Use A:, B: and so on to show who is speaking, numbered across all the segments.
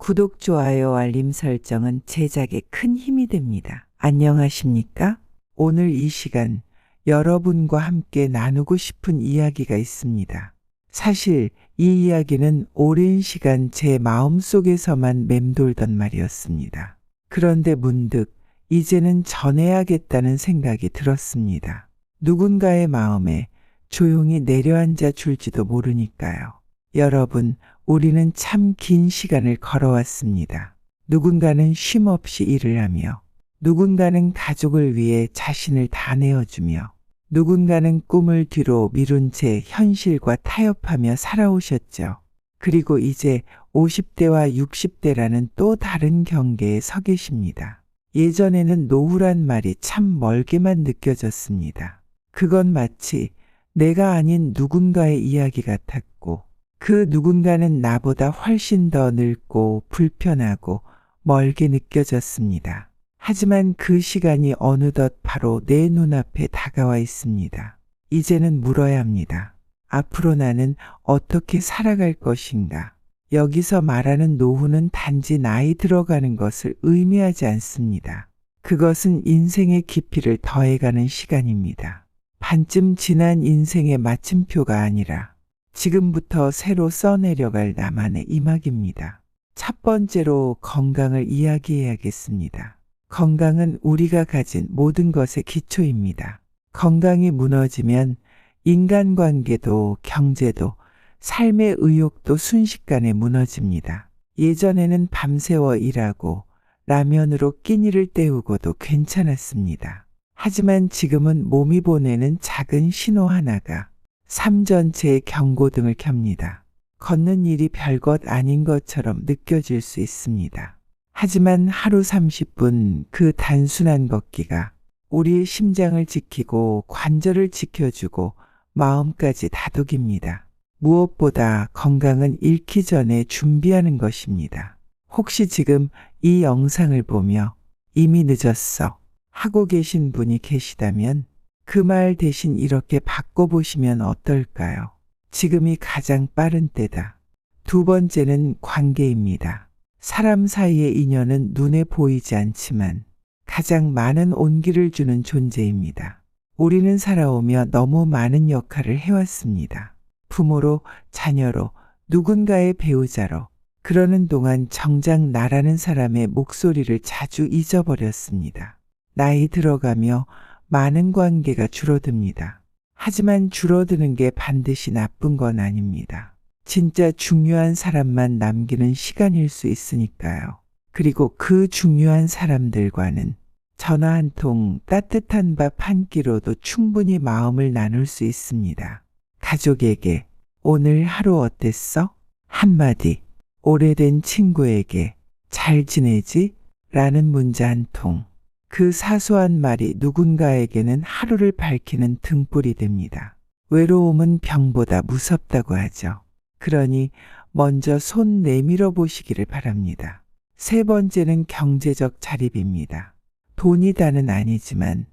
A: 구독, 좋아요, 알림 설정은 제작에 큰 힘이 됩니다. 안녕하십니까? 오늘 이 시간 여러분과 함께 나누고 싶은 이야기가 있습니다. 사실 이 이야기는 오랜 시간 제 마음속에서만 맴돌던 말이었습니다. 그런데 문득 이제는 전해야겠다는 생각이 들었습니다. 누군가의 마음에 조용히 내려앉아 줄지도 모르니까요. 여러분, 우리는 참 긴 시간을 걸어왔습니다. 누군가는 쉼없이 일을 하며, 누군가는 가족을 위해 자신을 다 내어주며, 누군가는 꿈을 뒤로 미룬 채 현실과 타협하며 살아오셨죠. 그리고 이제 50대와 60대라는 또 다른 경계에 서 계십니다. 예전에는 노후란 말이 참 멀게만 느껴졌습니다. 그건 마치 내가 아닌 누군가의 이야기 같았고, 그 누군가는 나보다 훨씬 더 늙고 불편하고 멀게 느껴졌습니다. 하지만 그 시간이 어느덧 바로 내 눈앞에 다가와 있습니다. 이제는 물어야 합니다. 앞으로 나는 어떻게 살아갈 것인가? 여기서 말하는 노후는 단지 나이 들어가는 것을 의미하지 않습니다. 그것은 인생의 깊이를 더해가는 시간입니다. 반쯤 지난 인생의 마침표가 아니라 지금부터 새로 써내려갈 나만의 이막입니다. 첫 번째로 건강을 이야기해야겠습니다. 건강은 우리가 가진 모든 것의 기초입니다. 건강이 무너지면 인간관계도 경제도 삶의 의욕도 순식간에 무너집니다. 예전에는 밤새워 일하고 라면으로 끼니를 때우고도 괜찮았습니다. 하지만 지금은 몸이 보내는 작은 신호 하나가 삶 전체의 경고등을 켭니다. 걷는 일이 별것 아닌 것처럼 느껴질 수 있습니다. 하지만 하루 30분 그 단순한 걷기가 우리의 심장을 지키고 관절을 지켜주고 마음까지 다독입니다. 무엇보다 건강은 잃기 전에 준비하는 것입니다. 혹시 지금 이 영상을 보며 이미 늦었어 하고 계신 분이 계시다면 그 말 대신 이렇게 바꿔보시면 어떨까요? 지금이 가장 빠른 때다. 두 번째는 관계입니다. 사람 사이의 인연은 눈에 보이지 않지만 가장 많은 온기를 주는 존재입니다. 우리는 살아오며 너무 많은 역할을 해왔습니다. 부모로, 자녀로, 누군가의 배우자로. 그러는 동안 정작 나라는 사람의 목소리를 자주 잊어버렸습니다. 나이 들어가며 많은 관계가 줄어듭니다. 하지만 줄어드는 게 반드시 나쁜 건 아닙니다. 진짜 중요한 사람만 남기는 시간일 수 있으니까요. 그리고 그 중요한 사람들과는 전화 한 통, 따뜻한 밥 한 끼로도 충분히 마음을 나눌 수 있습니다. 가족에게 오늘 하루 어땠어? 한마디. 오래된 친구에게 잘 지내지? 라는 문자 한 통. 그 사소한 말이 누군가에게는 하루를 밝히는 등불이 됩니다. 외로움은 병보다 무섭다고 하죠. 그러니 먼저 손 내밀어 보시기를 바랍니다. 세 번째는 경제적 자립입니다. 돈이 다는 아니지만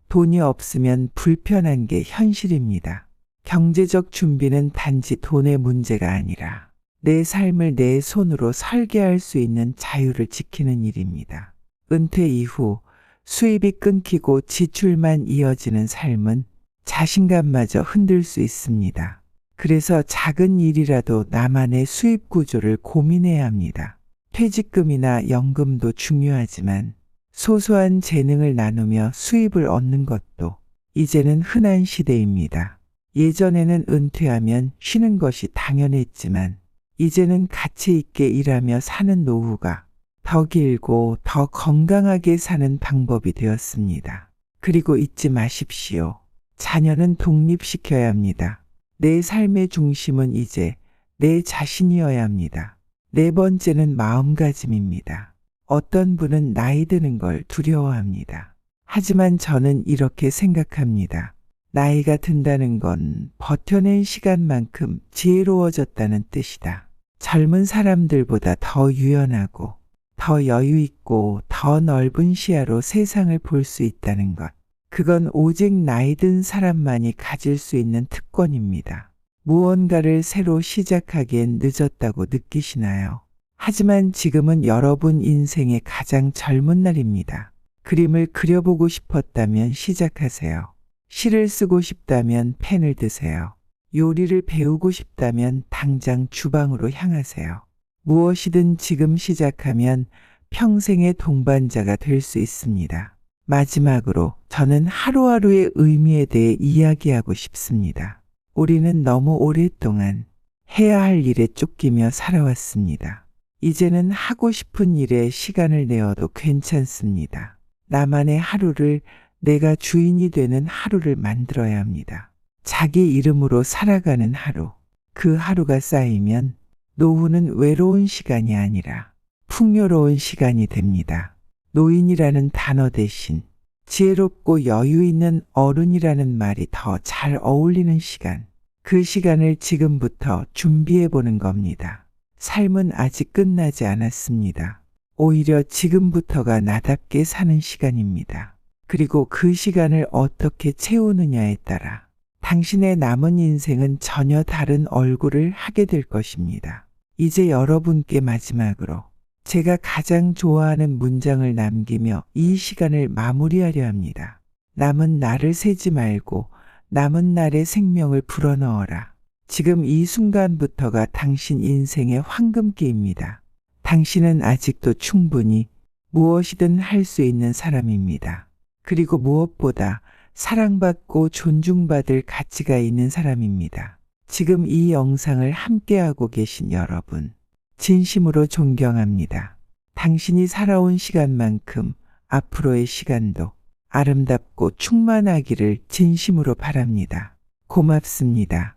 A: 돈이 없으면 불편한 게 현실입니다. 경제적 준비는 단지 돈의 문제가 아니라 내 삶을 내 손으로 설계할 수 있는 자유를 지키는 일입니다. 은퇴 이후 수입이 끊기고 지출만 이어지는 삶은 자신감마저 흔들 수 있습니다. 그래서 작은 일이라도 나만의 수입 구조를 고민해야 합니다. 퇴직금이나 연금도 중요하지만 소소한 재능을 나누며 수입을 얻는 것도 이제는 흔한 시대입니다. 예전에는 은퇴하면 쉬는 것이 당연했지만 이제는 가치 있게 일하며 사는 노후가 더 길고 더 건강하게 사는 방법이 되었습니다. 그리고 잊지 마십시오. 자녀는 독립시켜야 합니다. 내 삶의 중심은 이제 내 자신이어야 합니다. 네 번째는 마음가짐입니다. 어떤 분은 나이 드는 걸 두려워합니다. 하지만 저는 이렇게 생각합니다. 나이가 든다는 건 버텨낸 시간만큼 지혜로워졌다는 뜻이다. 젊은 사람들보다 더 유연하고 더 여유 있고 더 넓은 시야로 세상을 볼 수 있다는 것. 그건 오직 나이 든 사람만이 가질 수 있는 특권입니다. 무언가를 새로 시작하기엔 늦었다고 느끼시나요? 하지만 지금은 여러분 인생의 가장 젊은 날입니다. 그림을 그려보고 싶었다면 시작하세요. 시를 쓰고 싶다면 펜을 드세요. 요리를 배우고 싶다면 당장 주방으로 향하세요. 무엇이든 지금 시작하면 평생의 동반자가 될 수 있습니다. 마지막으로 저는 하루하루의 의미에 대해 이야기하고 싶습니다. 우리는 너무 오랫동안 해야 할 일에 쫓기며 살아왔습니다. 이제는 하고 싶은 일에 시간을 내어도 괜찮습니다. 나만의 하루를, 내가 주인이 되는 하루를 만들어야 합니다. 자기 이름으로 살아가는 하루. 그 하루가 쌓이면 노후는 외로운 시간이 아니라 풍요로운 시간이 됩니다. 노인이라는 단어 대신 지혜롭고 여유 있는 어른이라는 말이 더 잘 어울리는 시간. 그 시간을 지금부터 준비해 보는 겁니다. 삶은 아직 끝나지 않았습니다. 오히려 지금부터가 나답게 사는 시간입니다. 그리고 그 시간을 어떻게 채우느냐에 따라 당신의 남은 인생은 전혀 다른 얼굴을 하게 될 것입니다. 이제 여러분께 마지막으로 제가 가장 좋아하는 문장을 남기며 이 시간을 마무리하려 합니다. 남은 날을 세지 말고 남은 날의 생명을 불어넣어라. 지금 이 순간부터가 당신 인생의 황금기입니다. 당신은 아직도 충분히 무엇이든 할 수 있는 사람입니다. 그리고 무엇보다 사랑받고 존중받을 가치가 있는 사람입니다. 지금 이 영상을 함께하고 계신 여러분, 진심으로 존경합니다. 당신이 살아온 시간만큼 앞으로의 시간도 아름답고 충만하기를 진심으로 바랍니다. 고맙습니다.